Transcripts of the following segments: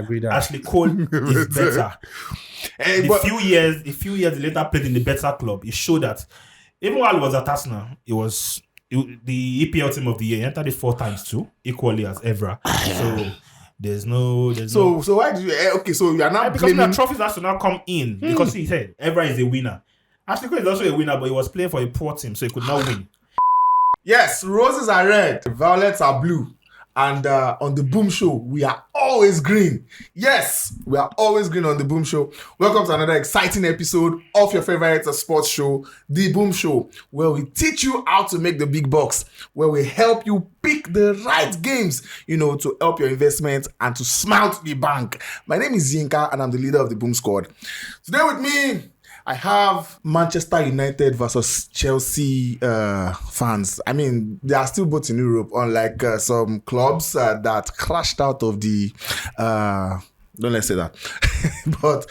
agree that Ashley Cole is better. A few years later, played in the better club. It showed that even while he was at Arsenal, the EPL team of the year. He entered it 4 times too, equally as Evra. So there's no. So why do you? Okay, so you are not because blaming. the trophies has to now come in because he said Evra is a winner. Ashley Cole is also a winner, but he was playing for a poor team, so he could not win. Yes, roses are red, violets are blue. And on the Boom Show, we are always green. Yes, we are always green on the Boom Show. Welcome to another exciting episode of your favorite sports show, The Boom Show, where we teach you how to make the big bucks, where we help you pick the right games, to help your investment and to smile to the bank. My name is Yinka, and I'm the leader of the Boom Squad. Today with me, I have Manchester United versus Chelsea fans. I mean, they are still both in Europe, unlike some clubs that crashed out of the... don't let's say that. But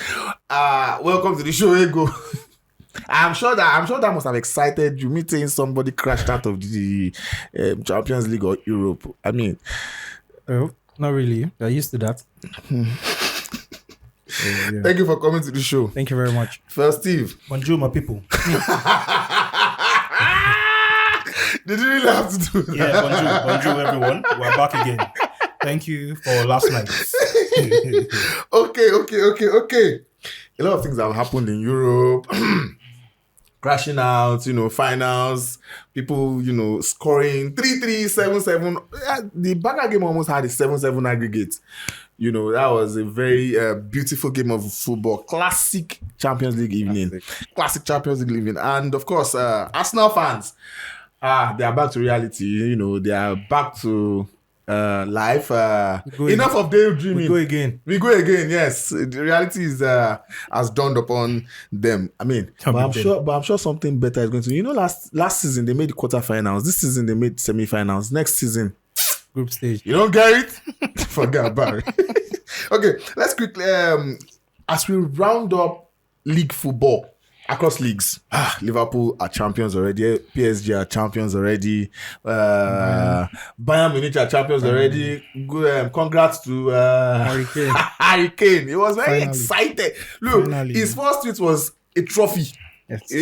welcome to the show, Egho. I'm sure that must have excited you, meeting somebody crashed out of the Champions League or Europe. I mean... Oh, not really. They're used to that. Yeah. Thank you for coming to the show. Thank you very much. Felsteve. Bonjour, my people. Did you really have to do that? Yeah, bonjour everyone. We're back again. Thank you for last night. Okay. A lot of things have happened in Europe. Crashing out, finals, people, scoring 3-3, 7-7. The Barca game almost had a 7-7 aggregate. That was a very beautiful game of football. Classic Champions League evening. And of course, Arsenal fans, they are back to reality. They are back to life. Enough of daydreaming. We go again. Yes, the reality is has dawned upon them. I mean, but I'm sure something better is going to. Last season they made the quarterfinals. This season they made semifinals. Next season, group stage. You don't get it? Forget about it. Okay, let's quickly as we round up league football across leagues. Liverpool are champions already. PSG are champions already. Bayern Munich are champions already. Good, congrats to Harry Kane. He was very excited. Look, his first tweet was a trophy. Yes.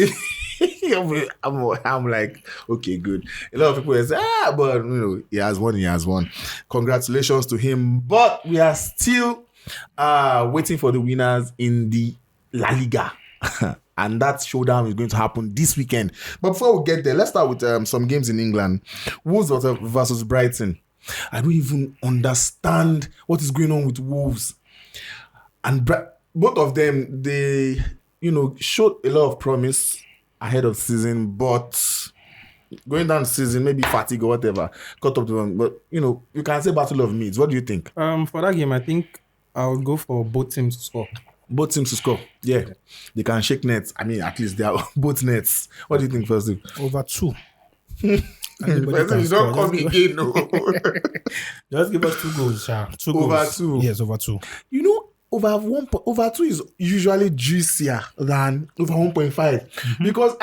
I'm like, okay, good. A lot of people say, but he has won. Congratulations to him. But we are still waiting for the winners in the La Liga. And that showdown is going to happen this weekend. But before we get there, let's start with some games in England. Wolves versus Brighton. I don't even understand what is going on with Wolves. And both of them, they, showed a lot of promise ahead of season, but going down the season, maybe fatigue or whatever, caught up to them. But, you can say battle of needs. What do you think? For that game, I think I'll go for both teams to score. Both teams to score. Yeah. They can shake nets. I mean, at least they are both nets. What do you think, first? Over 2. You don't call me again, no. Just give us 2 goals, Sha. 2 goals. Over 2. Yes, over 2. Over 2 is usually juicier than over 1.5 because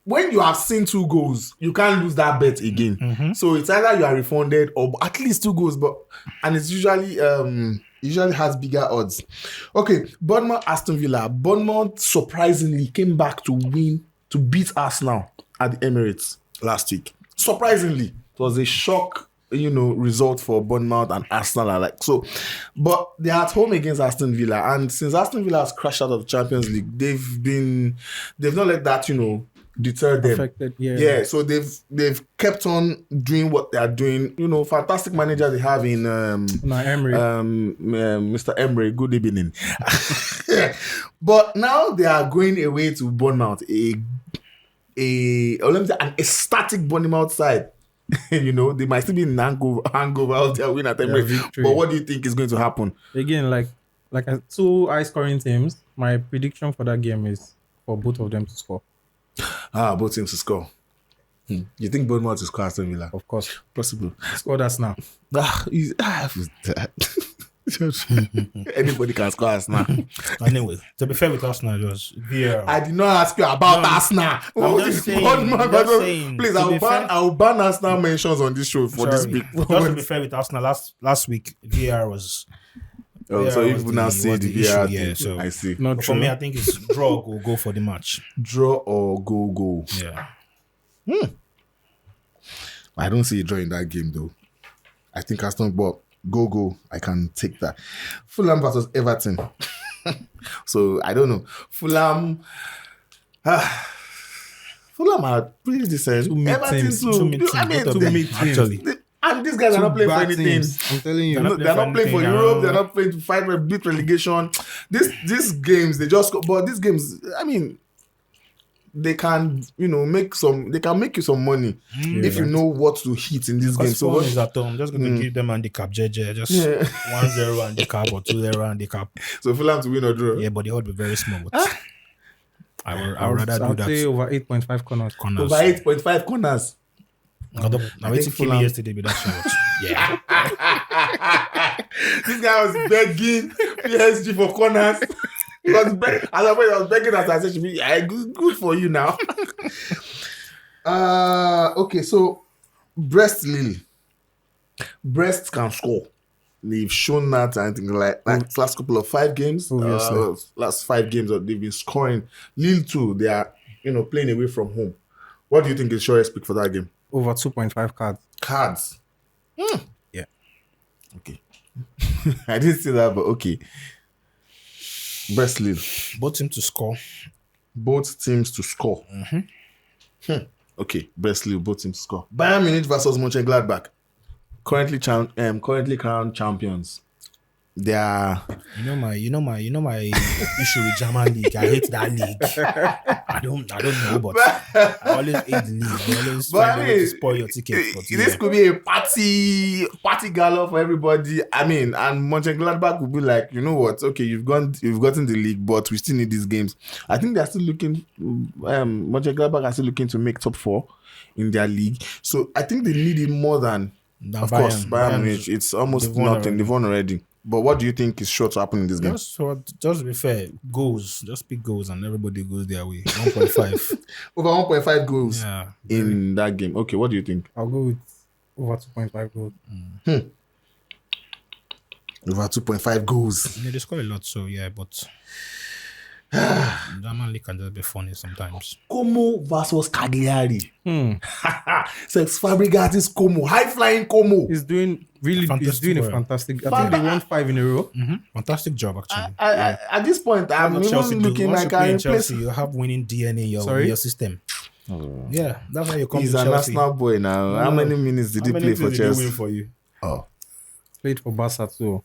when you have seen 2 goals, you can't lose that bet again. So it's either you are refunded or at least 2 goals, and it's usually has bigger odds. Okay, Bournemouth Aston Villa. Bournemouth surprisingly came back to beat Arsenal at the Emirates last week. Surprisingly, it was a shock. Result for Bournemouth and Arsenal are like so, but they're at home against Aston Villa, and since Aston Villa has crashed out of the Champions League, they've not let that deter them. Affected, yeah. So they've kept on doing what they are doing. Fantastic manager they have in Mr. Emery. Good evening. But now they are going away to Bournemouth, an ecstatic Bournemouth side. They might still be in hangover out there win at Emirates. But what do you think is going to happen? Again, like 2 high-scoring teams. My prediction for that game is for both of them to score. Both teams to score. You think Bournemouth to score Aston Villa? Of course, possible. Score that now. Anybody can score Arsenal. Anyway, to be fair with Arsenal, it was VAR. I did not ask you about Arsenal. I'm just saying. Please, I'll ban Arsenal mentions on this show for this week. Just to be fair with Arsenal, last week VAR was Oh, so Yeah, if we now say the issue, VR yeah, thing, so I see. Not for true. me, I think it's draw or go for the match. Draw or go. Yeah. I don't see a draw in that game though. I think Aston but go. I can take that. Fulham versus Everton. So I don't know. Fulham are pretty decent. Two mid Everton teams, too. Two mid I teams, mean, both of two them, mid teams. actually. and these guys are Two not playing for bad anything. teams. I'm telling you. They're not playing for anything, Europe. They're not playing to fight for beat relegation. These games, but these games, I mean, they can make you some money if you know what to hit in this game. Because So Fulham what? is at home. Just going to give them handicap, JJ. Just 1-0 handicap or 2-0 handicap. So Fulham to win or draw. Yeah, but the odds will be very small. But I would rather do I'll that. say over 8.5 corners. Corners. Over 8.5 corners. Now waiting for me Fulham- yesterday with that shot. Yeah. This guy was begging PSG for corners. As I was begging as I said, should be good for you now. Okay, so Brest Lille. Brest can score. They've shown that. I think like last couple of 5 games, last 5 games that they've been scoring. Lille too. They are playing away from home. What do you think is surest pick for that game? Over 2.5 cards. Cards. Yeah. Okay. I didn't see that, but okay. Brest Lille. Both teams to score. Both teams to score. Okay, Brest Lille, both teams to score. Bayern Munich versus Mönchengladbach. Currently crowned champions. They are. You know my issue with German league. I hate that league. I don't know, but I always hate the league. I always But find a way to spoil your ticket. But This could be a party gala for everybody. I mean, and Mönchengladbach would be like, you know what? Okay, you've gotten the league, but we still need these games. I think they're still looking. Mönchengladbach are still looking to make top 4 in their league. So I think they need it more than, of course, Bayern Munich. It's almost nothing. They've won already. But what do you think is sure to happen in this game? just to be fair, goals. Just pick goals and everybody goes their way. 1.5. Over 1.5 goals Yeah. in that game. Okay, what do you think? I'll go with over 2.5 goals. Over 2.5 goals. They score a lot, so yeah, but German league can just be funny sometimes. Como versus Cagliari. Sex Fabregas Como. High-flying Como. He's doing a fantastic. I think they won 5 in a row. Fantastic job, actually. At this point, I'm What Chelsea even do. looking Once like you play I in replace. Chelsea, you have winning DNA in your system. Yeah, that's why you come He's to an Chelsea. Arsenal boy now. How many minutes did he play for Chelsea? Win for you? Oh, Played for Barca too.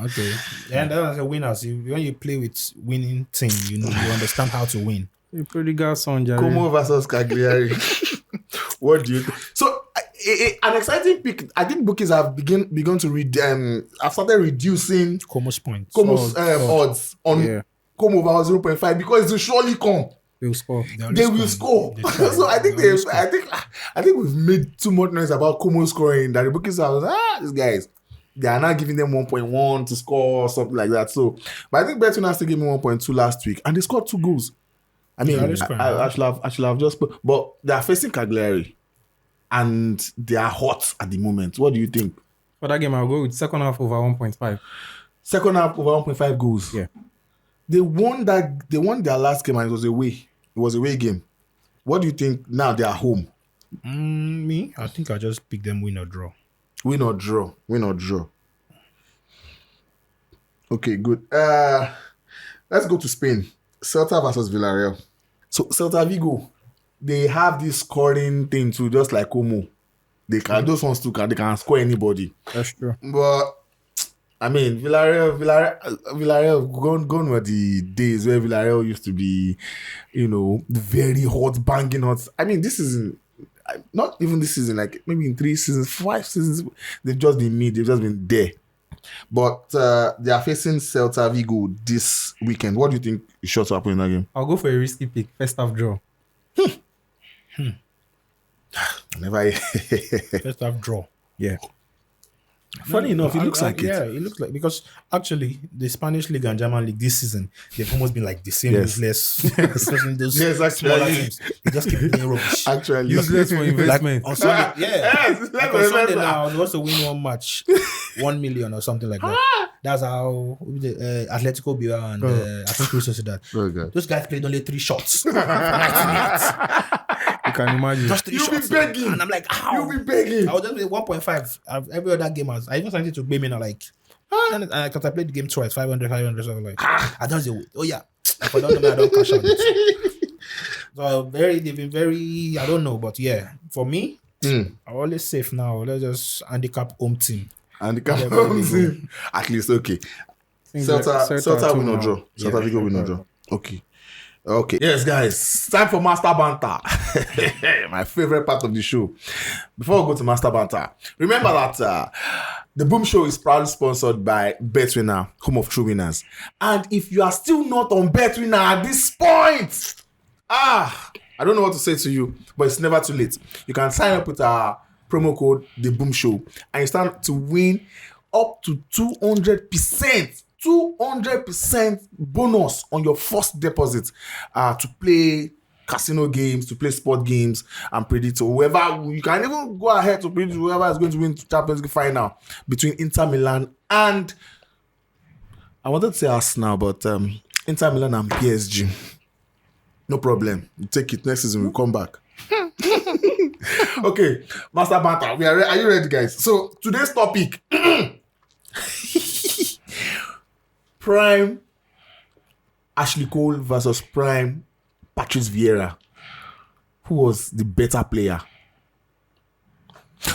Okay. Yeah, and that's a winner. So when you play with winning team, you understand how to win. A pretty good son, Jerry. Como versus Cagliari. What do you think? So, an exciting pick. I think bookies have begun to read. Have started reducing Como's points. Como's odds on Como over 0.5 because it will surely come. They'll score. They will score. They try. So I think They always score. I think we've made too much noise about Como scoring that the bookies are these guys. They are now giving them 1.1 to score or something like that. So, but I think Betis still gave me 1.2 last week, and they scored 2 goals. I mean, I should have just put, but they are facing Cagliari, and they are hot at the moment. What do you think? For that game, I'll go with second half over 1.5. Second half over 1.5 goals. Yeah. They won their last game, and it was away. It was a away game. What do you think now? They are home. Me, I think I just pick them win or draw. Win or draw. Okay, good. Let's go to Spain. Celta versus Villarreal. So Celta Vigo, they have this scoring thing too, just like Como. They can those ones too they can score anybody. That's true. But I mean, Villarreal gone were the days where Villarreal used to be, very hot, banging hot. I mean, this season, not even this season, like maybe in 3 seasons, 5 seasons, they've just been they've just been there. But they are facing Celta Vigo this weekend. What do you think is sure to happen in that game? I'll go for a risky pick. First half draw. Never. First half draw. Yeah. Funny enough, it looks like it. Yeah, it looks like because actually the Spanish league and German league this season they've almost been like the same Yes. useless, especially those Yes, actually. smaller teams. They just keep playing rubbish. Actually, Useless for investment. On Sunday, Yes, like let's on Sunday remember. now, I was supposed to win one match, 1 million or something like that. That's how Atletico Bilbao and I think Real Sociedad. Oh, God. Those guys played only 3 shots. 90 minutes. You can imagine. Just 3 You'll be shots. begging. And I'm like, how? You'll be begging. I was just with 1.5. Every other game I even started to blame me now like, and because I played the game twice, 500. So I was like, I don't say, oh yeah, if I don't know, I don't cash out. So they've been very, I don't know, but yeah, for me, I'm always safe now. Let's just handicap home team. And the cap comes in. At least, okay. Celta will not draw. Celta Vigo will not draw. Okay. Okay. Yes, guys. Time for Master Banter. My favorite part of the show. Before we go to Master Banter, remember that the Boom Show is proudly sponsored by BetWinner, home of true winners. And if you are still not on BetWinner at this point, I don't know what to say to you, but it's never too late. You can sign up with our promo code The Boom Show, and you stand to win up to 200% bonus on your first deposit to play casino games, to play sport games, and predict whoever. You can even go ahead to predict whoever is going to win the Champions League final between Inter Milan and, I wanted to say Arsenal, but Inter Milan and PSG. No problem. You take it next season. We'll come back. Okay, Master Banter. Are you ready, guys? So today's topic: Prime Ashley Cole versus Prime Patrice Vieira. Who was the better player?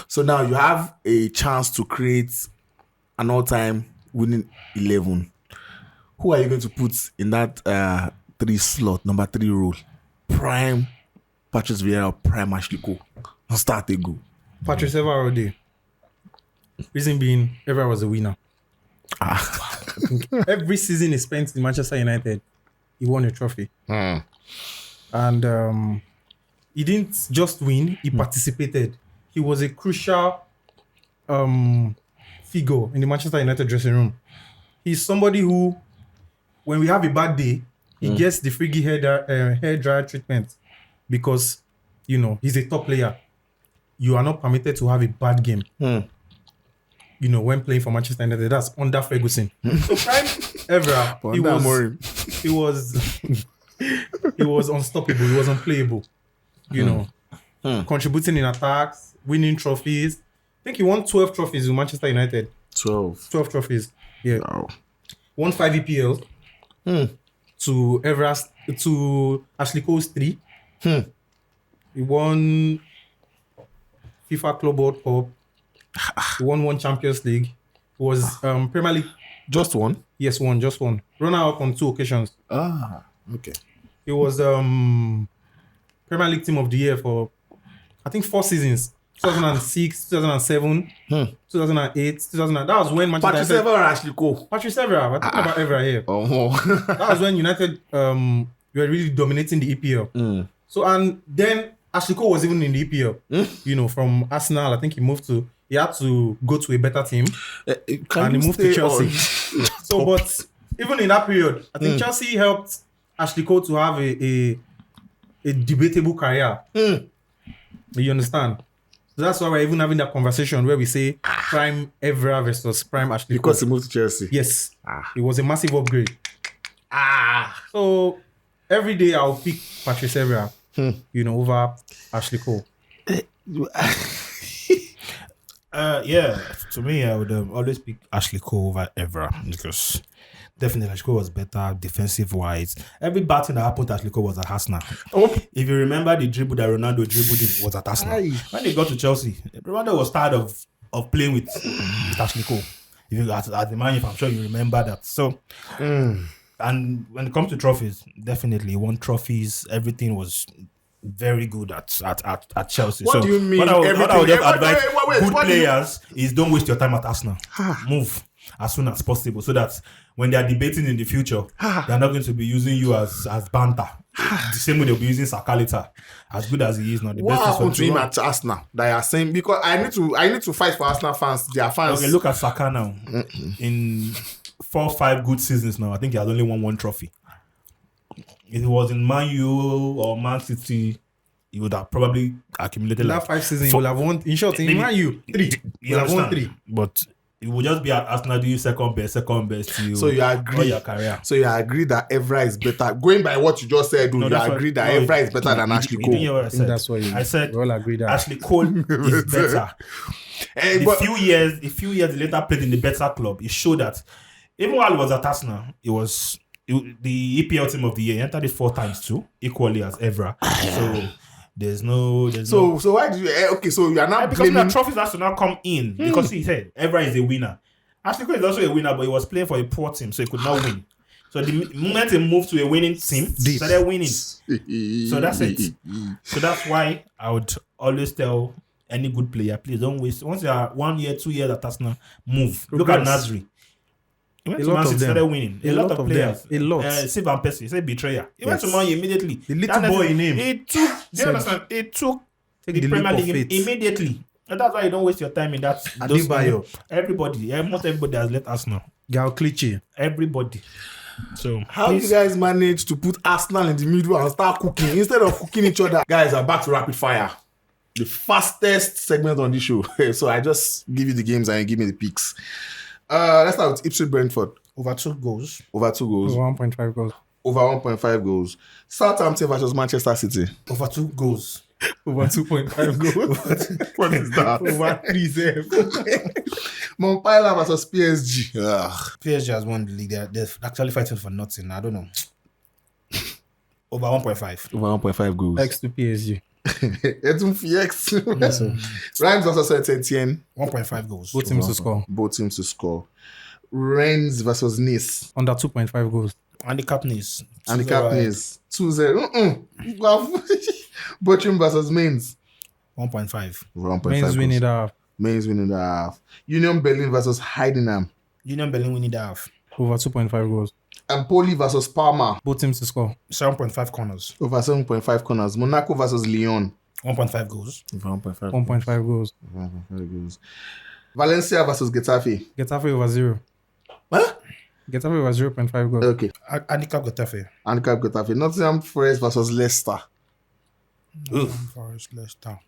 So now you have a chance to create an all-time winning 11. Who are you going to put in that 3 slot, number 3 role? Prime Patrice Vieira or Prime Ashley Cole? I'll start a go. Patrice Evra all day. Reason being, Evra was a winner. I think every season he spent in Manchester United, he won a trophy. And he didn't just win, he participated. He was a crucial figure in the Manchester United dressing room. He's somebody who, when we have a bad day, he gets the free hair dryer treatment because, you know, he's a top player. You are not permitted to have a bad game. You know, when playing for Manchester United, that's under Ferguson. So Prime Evra, he was unstoppable. He was unplayable. You know, contributing in attacks, winning trophies. I think he won 12 trophies with Manchester United. 12 trophies. Yeah. Wow. Won 5 EPLs. To Ashley Cole's 3. He won FIFA Club World Cup. He won 1 Champions League. He was Premier League. Just one? Yes, just one. Runner-up on 2 occasions. Okay. He was Premier League Team of the Year for, I think, 4 seasons. 2006, 2007, 2008, 2009. That was when Manchester Patrice United... Evra or Ashley Cole? Patrice Evra. We're talking about Evra here. That was when United were really dominating the EPL. So, and then Ashley Cole was even in the EPL. You know, from Arsenal, I think he had to go to a better team. And he moved to Chelsea. So, but even in that period, I think Chelsea helped Ashley Cole to have a debatable career. You understand? So that's why we're even having that conversation where we say Prime Evra versus Prime Ashley Cole. Because he moved to Chelsea. Yes. It was a massive upgrade. So every day I'll pick Patrice Evra, you know, over Ashley Cole. Yeah, to me, I would always pick Ashley Cole over Evra because definitely Ashley Cole was better defensive-wise. Every bad thing that happened to Ashley Cole was at Arsenal. If you remember the dribble that Ronaldo dribbled, it was at Arsenal. When they got to Chelsea, Ronaldo was tired of playing with Ashley Cole. If you at the man, I'm sure you remember that. So, and when it comes to trophies, definitely he won trophies. Everything was very good at Chelsea. What do you mean? What I would just Everything- advise wait, good what do you- players is don't waste your time at Arsenal. Move. as soon as possible, so that when they are debating in the future, they are not going to be using you as banter. The same way they'll be using Sakalita, as good as he is now. The What best is happened to him run. at Arsenal that you are saying? Because I need to fight for Arsenal fans. Their fans. Okay, look at Saka now. In 4 or 5 good seasons now, I think he has only won 1 trophy. If he was in Man U or Man City, he would have probably accumulated That 5 seasons, he will have won. In short, in Maybe- Man U, 3. He will have won 3. But it will just be at Arsenal doing second best till So you all agree? your career. So you agree that Evra is better? Going by what you just said, you that's agree what- that no, Evra is better than Ashley You didn't hear Cole? what I I think said. that's what I said we all agree that. Ashley Cole is better. Eh, but- A few years later, played in the better club. It showed that even while he was at Arsenal, the EPL team of the year. He entered it 4 times too, equally as Evra. So there's no. So why do you? Okay, so you are not Because blaming. the trophies has to now come in because he said Evra is a winner. Ashley Cole is also a winner, but he was playing for a poor team, so he could not win. So the moment he moved to a winning team, he started winning. So that's it. So that's why I would always tell any good player, please don't waste. Once you are 1 year, 2 years at Arsenal, move. Look at Progress. Nasri. He went A to lot Man of City, them. started winning. A lot of them. players. A lot. Steve Van Persie, say betrayer. He went to Yes. Man U immediately. The little boy in him. He took. Do you Said, understand? He took Take the the Premier leap of League faith. immediately. And that's why you don't waste your time in that. those- Adebayo. Everybody, almost everybody has left Arsenal. Gal Clichy. Everybody. So How do you please, guys manage to put Arsenal in the middle and start cooking instead of cooking each other? Guys, are back to rapid fire. The fastest segment on this show. So I just give you the games and you give me the picks. Let's start with Ipswich Brentford. over 2 goals. Over 2 goals. 1.5 goals. Over 1.5 goals. Southampton versus Manchester City. Over 2 goals. Over 2.5 goals. What is that? Over 3 0. Montpellier versus PSG. Ugh. PSG has won the league. They're actually fighting for nothing. I don't know. Over 1.5. Over 1.5 goals. X to PSG. Edun Fiex. Reims versus Saint-Etienne. 1.5 goals. Both teams to score. Both teams to score. Rennes versus Nice. Under 2.5 goals. Handicap Nice. And the captains 2-0. Bochum versus Mainz. 1.5. 1.5 Men's winning that. Mainz winning the half. Union Berlin versus Heidenheim. Union Berlin winning the half. Over 2.5 goals. Empoli versus Parma. Both teams to score. 7.5 corners. Over 7.5 corners. Monaco versus Lyon. 1.5 goals. Over 1.5 1.5 goals. goals. Valencia versus Getafe. Getafe over 0. What? Getafe over 0.5 goals. Okay. Handicap Getafe. Handicap Getafe. Nottingham Forest versus Leicester. Forest Leicester.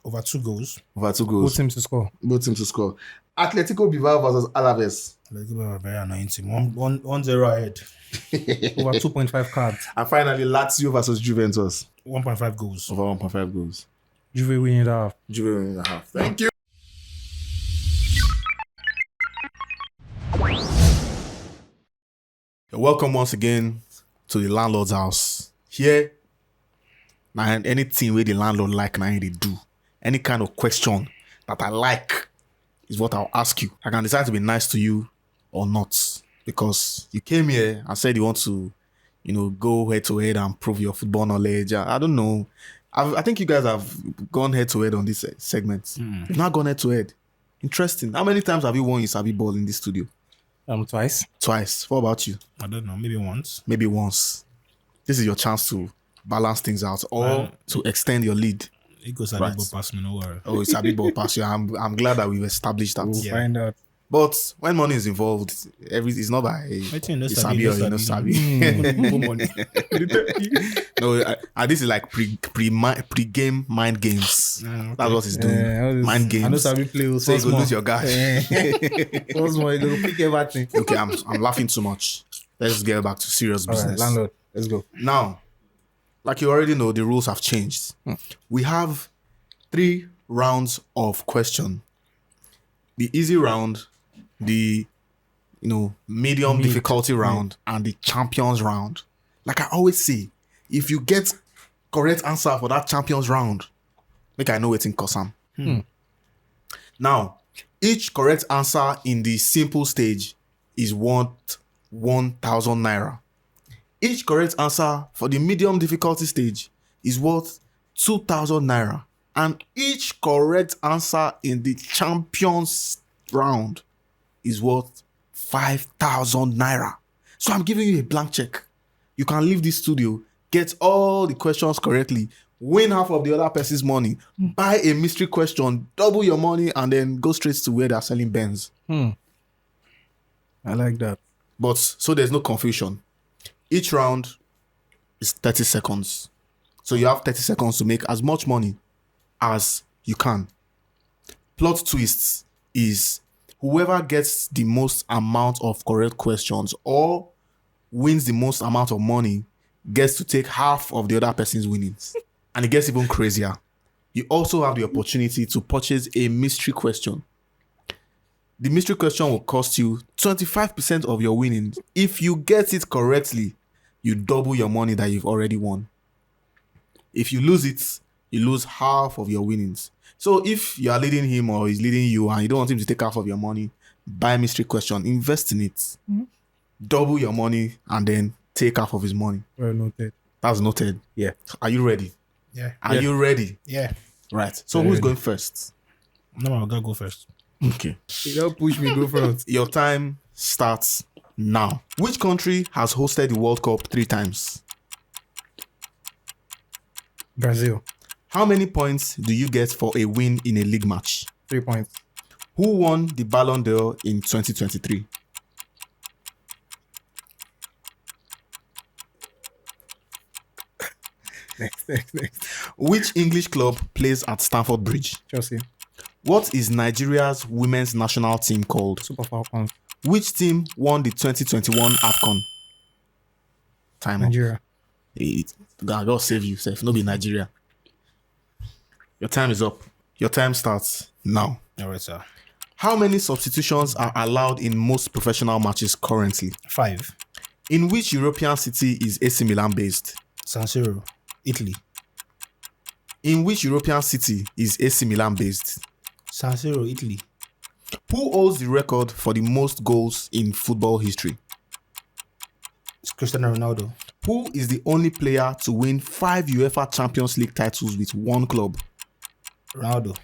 Over 2 goals. Over 2 Both goals. teams to score. Both teams to score. Atletico Bilbao versus Alaves. Let's give a very annoying team. 1-0 ahead. Over 2.5 cards. And finally, Lazio versus Juventus. 1.5 goals. Over 1.5 goals. Juve winning that half. Juve winning the half. Thank you. Welcome once again to the landlord's house. Here, now anything where the landlord like, now they do. Any kind of question that I like is what I'll ask you. I can decide to be nice to you or not, because you came here and said you want to, go head to head and prove your football knowledge. I don't know. I think you guys have gone head to head on this segment. You've not gone head to head. Interesting. How many times have you won You Sabi Ball in this studio? Twice. Twice. What about you? I don't know. Maybe once. Maybe once. This is your chance to balance things out or to extend your lead. It goes Right. right. Pass me, no worry. Oh, it's a big ball pass. Yeah, I'm glad that we've established that. We'll Yeah. find out. But when money is involved, it's not by Waiting, no you sabi, sabi or no you no sabi. sabi. Money. No, this is like pre-game mind games. Okay. That's what it's doing. all this- Mind I know games. Sabi play. So you go lose your guy. Once more, you go pick everything. Okay, I'm laughing too much. Let's get back to serious All right, business. landlord. Let's go. Now, like you already know, the rules have changed. We have 3 rounds of question. The easy round, the medium difficulty round, and the champions round. Like I always say, if you get correct answer for that champions round, make I know it in Kosam. Now, each correct answer in the simple stage is worth 1,000 naira. Each correct answer for the medium difficulty stage is worth 2,000 naira. And each correct answer in the champions round is worth 5,000 naira. So I'm giving you a blank check. You can leave this studio, get all the questions correctly, win half of the other person's money, buy a mystery question, double your money, and then go straight to where they're selling Benz. I like that. But so there's no confusion. Each round is 30 seconds. So you have 30 seconds to make as much money as you can. Plot twists is whoever gets the most amount of correct questions or wins the most amount of money gets to take half of the other person's winnings. And it gets even crazier. You also have the opportunity to purchase a mystery question. The mystery question will cost you 25% of your winnings. If you get it correctly, you double your money that you've already won. If you lose it, you lose half of your winnings. So if you are leading him or he's leading you and you don't want him to take half of your money, buy a mystery question, invest in it, double your money, and then take half of his money. Well noted. That's noted. Yeah. Are you ready? Yeah. Are you ready? Yeah. Right. So Very who's ready. going first? No, I'll go first. Okay. You don't push me, go front. Your time starts now. Which country has hosted the World Cup 3 times? Brazil. How many points do you get for a win in a league match? 3 points. Who won the Ballon d'Or in 2023? Next. Which English club plays at Stamford Bridge? Chelsea. What is Nigeria's women's national team called? Super Falcons. Which team won the 2021 AFCON? Time up. Nigeria. God save you, Seth. No be Nigeria. Your time is up. Your time starts now. All right, sir. How many substitutions are allowed in most professional matches currently? 5. In which European city is AC Milan based? San Siro, Italy. In which European city is AC Milan based? San Siro, Italy. Who holds the record for the most goals in football history? It's Cristiano Ronaldo. Who is the only player to win 5 UEFA Champions League titles with one club? Ronaldo.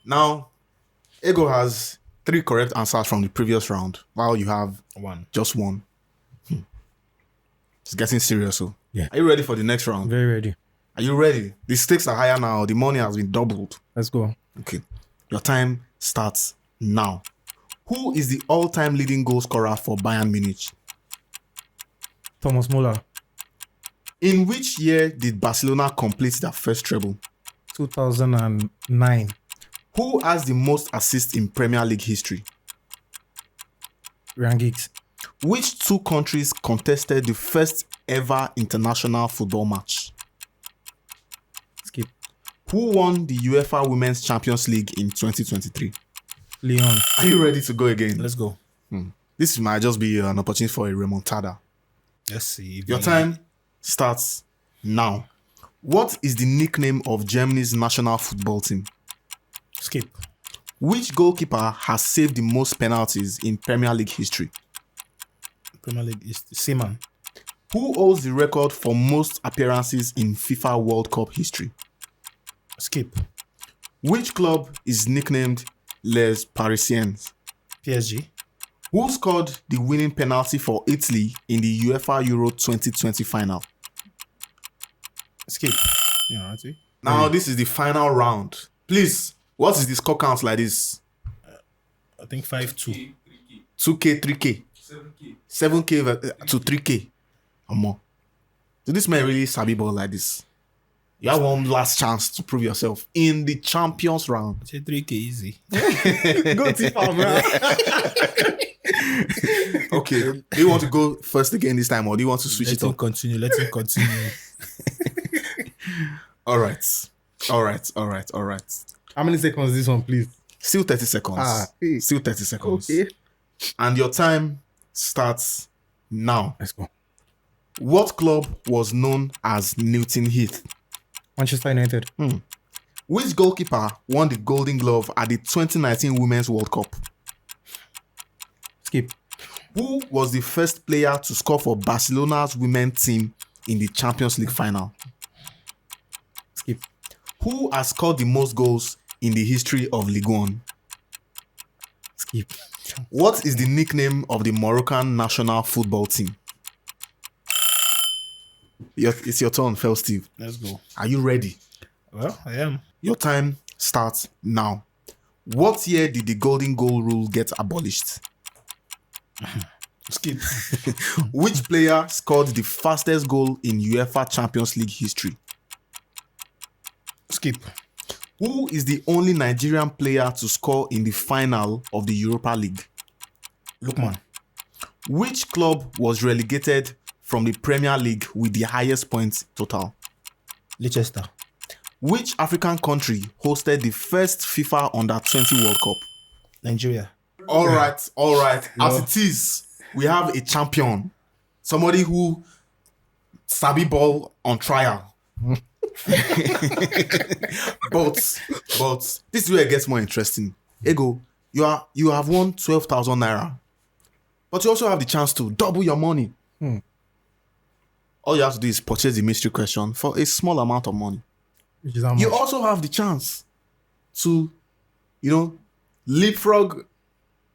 Now, Egho has 3 correct answers from the previous round, while you have 1. just 1. It's getting serious. So, Yeah. Are you ready for the next round? Very ready. Are you ready? The stakes are higher now. The money has been doubled. Let's go. Okay. Your time starts now. Who is the all-time leading goal scorer for Bayern Munich? Thomas Muller. In which year did Barcelona complete their first treble? 2009. Who has the most assists in Premier League history? Ryan Giggs. Which 2 countries contested the first ever international football match? Skip. Who won the UEFA Women's Champions League in 2023? Leon. Are you ready to go again? Let's go. This might just be an opportunity for a remontada. Let's see. Your time starts now. What is the nickname of Germany's national football team? Skip. Which goalkeeper has saved the most penalties in Premier League history? Premier League is Seaman. Who holds the record for most appearances in FIFA World Cup history? Skip. Which club is nicknamed Les Parisiens? PSG. Who scored the winning penalty for Italy in the UEFA Euro 2020 final? Skip. Yeah, right. See? Now, this is the final round. Please, what is the score count like this? I think 5-2. 2K, 3K. 7K to 3K or more. So this man really sabi ball like this. You have one last chance to prove yourself in the champions round. Say 3K easy. Go Tifa, man. Okay. Do you want to go first again this time or do you want to switch Let it him up? continue. Let him continue. All right. How many seconds is this one, please? Still 30 seconds. Hey. Still 30 seconds. Okay. And your time starts now. Let's go. What club was known as Newton Heath? Manchester United. Which goalkeeper won the Golden Glove at the 2019 Women's World Cup? Skip. Who was the first player to score for Barcelona's women's team in the Champions League final? Skip. Who has scored the most goals in the history of Ligue 1? Skip. What is the nickname of the Moroccan national football team? It's your turn, Felsteve. Let's go. Are you ready? Well, I am. Your time starts now. What year did the golden goal rule get abolished? Skip. Which player scored the fastest goal in UEFA Champions League history? Skip. Who is the only Nigerian player to score in the final of the Europa League? Lookman. Which club was relegated from the Premier League with the highest points total? Leicester. Which African country hosted the first FIFA Under-20 World Cup? Nigeria. All right. As it is, we have a champion. Somebody who sabi ball on trial. but this is where it gets more interesting. Egho, you have won 12,000 naira. But you also have the chance to double your money. All you have to do is purchase the mystery question for a small amount of money. Which is how much? You also have the chance to, leapfrog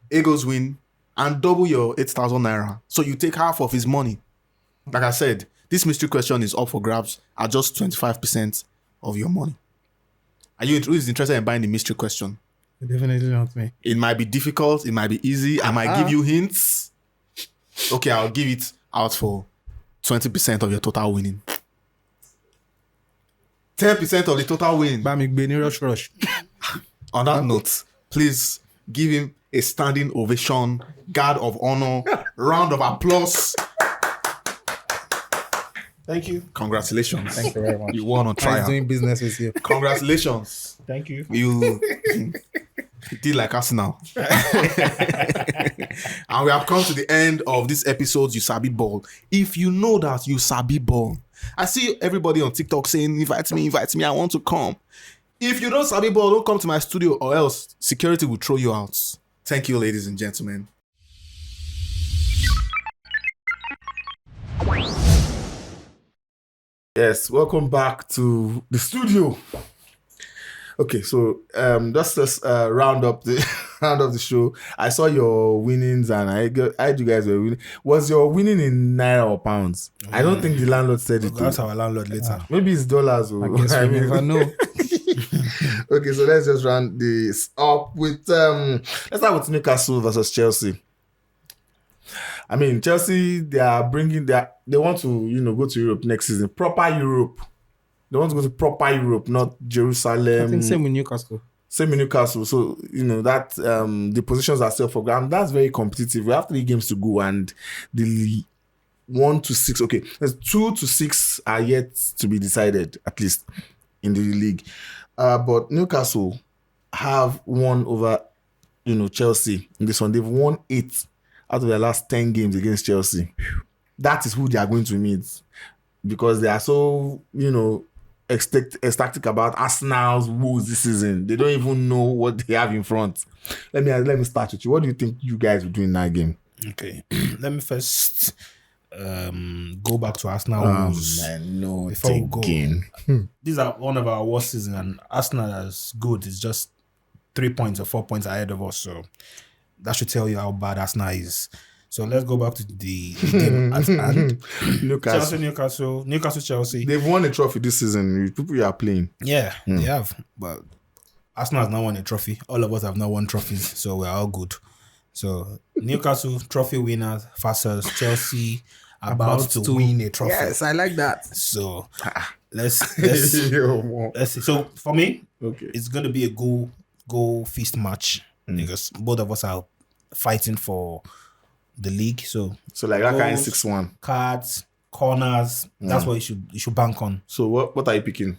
Egho's win and double your 8,000 naira. So you take half of his money. Like I said, this mystery question is up for grabs at just 25% of your money. Who is interested in buying the mystery question? Definitely not me. It might be difficult. It might be easy. I might give you hints. Okay, I'll give it out for 20% of your total winning. 10% of the total winning. Rush. On that note, please give him a standing ovation, guard of honor, round of applause. Thank you. Congratulations. Thank you very much. You won on Nice trial. doing business with you. Congratulations. Thank you. You did like Arsenal. And we have come to the end of this episode, You Sabi Ball. If you know that you sabi ball, I see everybody on TikTok saying, invite me, I want to come. If you don't sabi ball, don't come to my studio or else security will throw you out. Thank you, ladies and gentlemen. Yes, welcome back to the studio. Okay, so let's round up the show. I saw your winnings and I heard you guys were winning. Was your winning in naira or pounds? I don't think the landlord said it. That's our landlord later. Maybe it's dollars. Or, I guess we never know. Okay, so let's just round this up with let's start with Newcastle versus Chelsea. I mean, Chelsea, they want to go to Europe next season. Proper Europe. They want to go to proper Europe, not Jerusalem. I think same with Newcastle. Same in Newcastle. So, that the positions are set for ground. That's very competitive. We have 3 games to go and the 1 to 6. Okay, there's 2 to 6 are yet to be decided, at least in the league. But Newcastle have won over, Chelsea in this one. They've won 8 out of their last 10 games against Chelsea. That is who they are going to meet because they are so, ecstatic about Arsenal's woes this season. They don't even know what they have in front. Let me start with you. What do you think you guys will do in that game? Okay, let me first go back to Arsenal woes. No, before we go. These are one of our worst seasons, and Arsenal is good. It's just 3 points or 4 points ahead of us. So that should tell you how bad Arsenal is. So let's go back to the game at hand. Newcastle, Chelsea. They've won a trophy this season. People you are playing. Yeah, they have. But Arsenal has not won a trophy. All of us have not won trophies, so we're all good. So Newcastle trophy winners versus Chelsea about to win a trophy. Yes, I like that. So let's see. So for me, it's going to be a goal feast match because both of us are fighting for the league. So like that kind of 6-1. Cards, corners. That's what you should bank on. So what are you picking?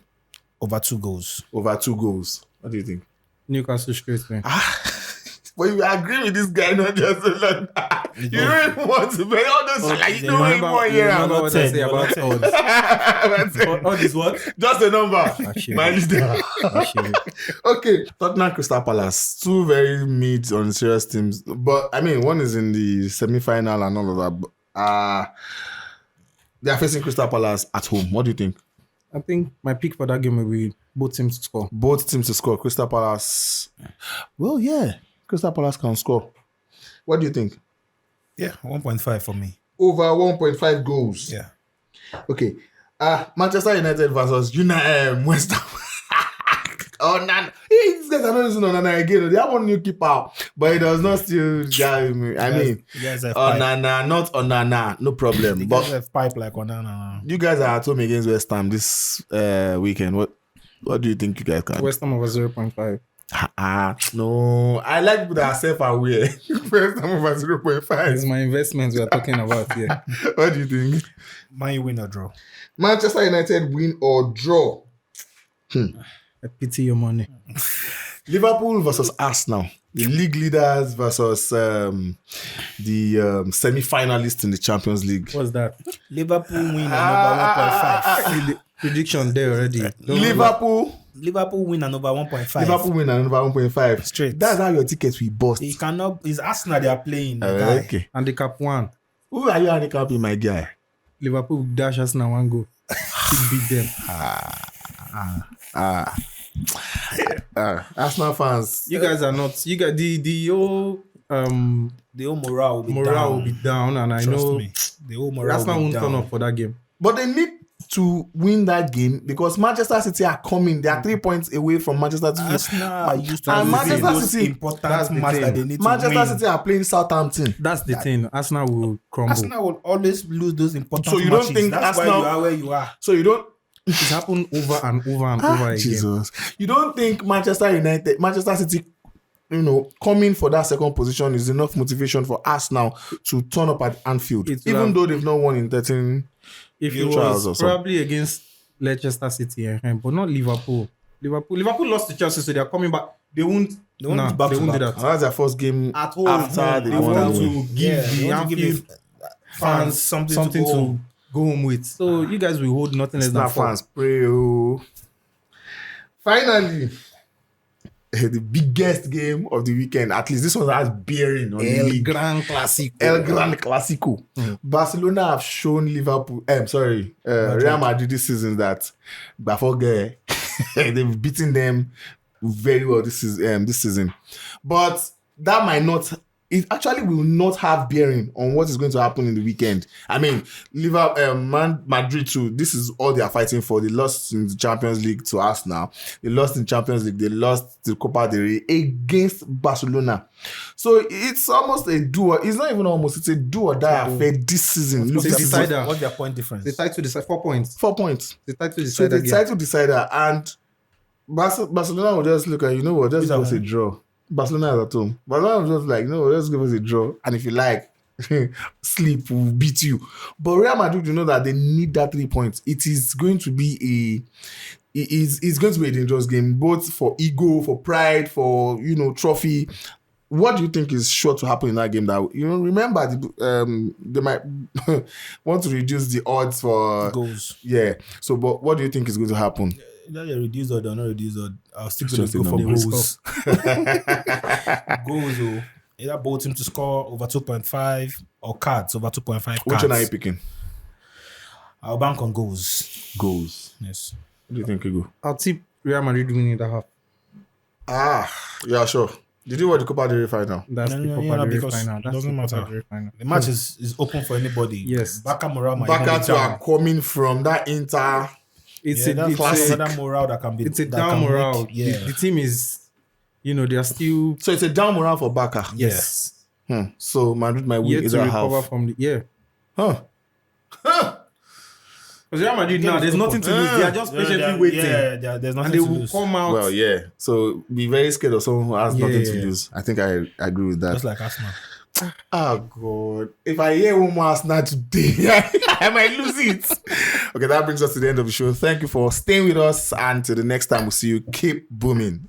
Over 2 goals. Over 2 goals. What do you think? Newcastle straight man. Well, you agree with this guy, not just like that. You don't even want to play all those. You don't even want to hear about what I say about odds. Odds is what? Just a number. My leader. Okay, Tottenham Crystal Palace. 2 very mid on serious teams. But, I mean, one is in the semi-final and all of that. They are facing Crystal Palace at home. What do you think? I think my pick for that game will be both teams to score. Both teams to score. Crystal Palace. Well, yeah. Crystal Palace can score. What do you think? Yeah, 1.5 for me. Over 1.5 goals. Yeah. Okay. Manchester United versus West Ham. Nana. These guys are not using Nana again. They have one new keeper, but it does not still. Nana, not Nana. No problem. You But guys have pipe like Nana. you guys are at home against West Ham this weekend. What do you think you guys can? West Ham over 0.5. No. I like people that are self-aware. West Ham over 0.5. It's my investments we are talking about here. What do you think? Man, win or draw? Manchester United win or draw? I pity your money. Liverpool versus Arsenal. The league leaders versus the semi-finalists in the Champions League. What's that? Liverpool win and over 1.5. Prediction there already. Liverpool win and over 1.5. Liverpool win and over 1.5. Straight. That's how your tickets will bust. It cannot. It's Arsenal they are playing. Okay. Handicap 1. Who are you handicapping, my guy? Liverpool dash Arsenal 1 goal. Beat them. Arsenal fans. You guys are not. You got the whole The whole morale will be down, and I Trust know me. The whole morale Arsenal will won't be turn down. up for that game. But they need to win that game because Manchester City are coming. They are 3 points away from Manchester City. Arsenal are used to And losing Manchester those City- important That's the match thing. that they need to Manchester win. City are playing Southampton. That's the thing. Arsenal will crumble. Arsenal will always lose those important So you matches. don't think That's Arsenal- why you are where you are. So you don't. It's happened over and over and over again. Jesus. You don't think Manchester City, coming for that second position is enough motivation for Arsenal to turn up at Anfield, even though they've not won in 13 If it trials or was so. probably against Leicester City, but not Liverpool. Liverpool lost to Chelsea, so they are coming back. They won't. They won't do back to do back. that. And that's their first game At home, after they they won want the to league. give They the want to give Anfield fans something to go home with. So you guys will hold nothing less than Arsenal 4. fans, pray. Finally, the biggest game of the weekend. At least this one has bearing on the El league. Gran Clásico. El Gran Clásico. Barcelona have shown Real Madrid this season that they've beaten them very well this season. But that might not. It actually will not have bearing on what is going to happen in the weekend. I mean, Madrid too. This is all they are fighting for. They lost in the Champions League to Arsenal. They lost in Champions League. They lost to Copa del Rey against Barcelona. So it's almost a do. It's not even almost. It's a do or die affair this season. Look, It's a this is decider. What's their point difference? The title decider 4 points. 4 points. The title So decider. the title decider, and Barcelona will just look at just give us a draw. Barcelona is at home. Barcelona was just like, let's give us a draw. And if you like, sleep, will beat you. But Real Madrid, you know that they need that 3 points. It is going to be it's going to be a dangerous game, both for ego, for pride, for trophy. What do you think is sure to happen in that game? That remember, they might want to reduce the odds for Goals. Yeah. So, but what do you think is going to happen? Either they reduce or they're not reduce or I'll still Just go a for number. goals. Goals, either both team to score over 2.5 or cards over 2.5 cards. Which one are you picking? I'll bank on goals. Goals. Yes. What do you think, Hugo? I'll tip Real Madrid winning the half. Yeah, sure. Did you watch the Copa del Rey final? That's No, the no, Copa yeah, del Rey because final. it That's doesn't the Copa matter. del Rey final. The match is open for anybody. Yes. Baka morale might even be Baka down. are coming from that Inter. It's Yeah, a that's classic. another morale that can be. It's a that down can make- morale. Yeah. The team is, they are still. So it's a down morale for Baka. Yes. So Madrid might win Yet to either recover half. from the Huh. Because Real Madrid now, there's nothing to lose. They are just patiently waiting, Yeah, there's and nothing they to will lose. come out. Well, yeah. So be very scared of someone who has nothing to Yeah. lose. I think I agree with that. Just like Arsenal. Oh God! If I hear one more Arsenal today, I might lose it. Okay, that brings us to the end of the show. Thank you for staying with us, and till the next time we see you, keep booming.